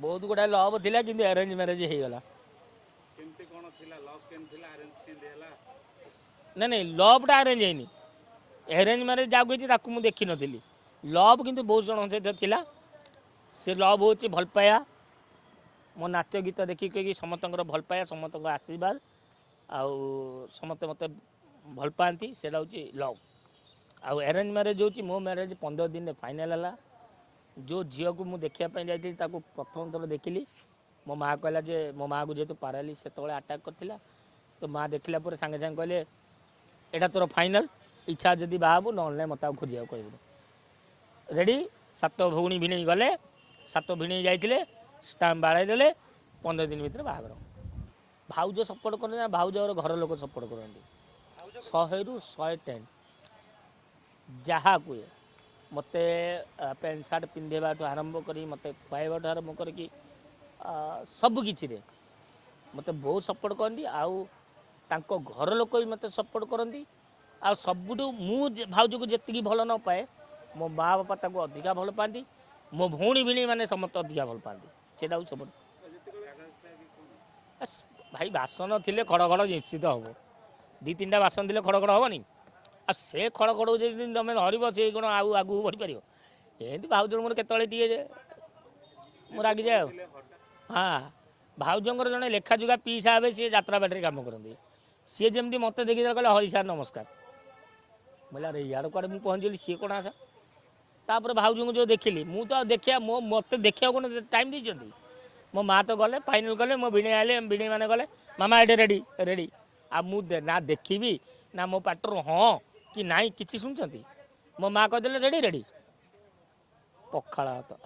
बहुत गुड़ा लव थिला कि अरेंज मैरेज हो गला नहीं नहीं लवटा अरेंज है अरेंज मैरेज जागु मुझे देखी नी लव किंतु बहुत जन सहित थिला से लव हूँ भल पाया मो नाच गीत देखिक समस्त भल पाया समस्त आशीर्वाद आउ समस्ते मत भल पाती से हूँ लव आउ अरेंज मैरेज हूँ मो मैरेज 15 दिन फाइनाल है जो झील को मुझे देखापी जाती प्रथम थर देखिली मो माँ कहला जे मो माँ को जेहतु पारालिस से आटाक करथिला तो माँ देखला सांगे सांगे कहले एटा तोर फाइनाल इच्छा जदि बाबू ना मत खोजा कह रेडी 7 भौणी भिणई गले 7 भिणई जाते स्टाम्प बाड़े 15 दिन भितर बाहर भाउज सपोर्ट कर भाउज और घर लोक सपोर्ट करते 100 रु 110 जहाँ कहे मत पैंट सार्ट पिंधेबा आरंभ कर मत खुआवा आरंभ कर सबकि मत बहुत सपोर्ट करती आउ तांको घर लोक भी मत सपोर्ट करती आ सबुठ मु भाउज को जी भल न पाए मो माँ बापा ताको अधिका भल पाती मो भौणी भिणी मैंने समस्त अधिका भल पाती से सब भाई बासन थिले खड़खड़ निश्चित हम 2-3टा बासन थिले खड़खड़ हेनी आ से खड़खड़ जब तुम धरब से कौन आगू बढ़ी पार एमती भाउज मोर केतले मो रागी जाए हाँ भाउजर जड़े लेखाजुगा पीसा हे सी यात्रा बाटर कम करते सी जमी मत देखी कहले हरि सार नमस्कार बोला अरे यार कड़े मुझे पहुँचली सी कौन आशा तापर भाउज को जो देखिली मु तो देखा मो मत देखा कौन टाइम देती मो माँ तो गले फाइनाल गले मो भिणे आए भिणे मैंने गले मामा ये रेडी रेडी आ ना देखी ना मो पाटर हाँ कि नाई कि शुणुंट मो माँ कहदे रेडी रेडी पखाड़ तो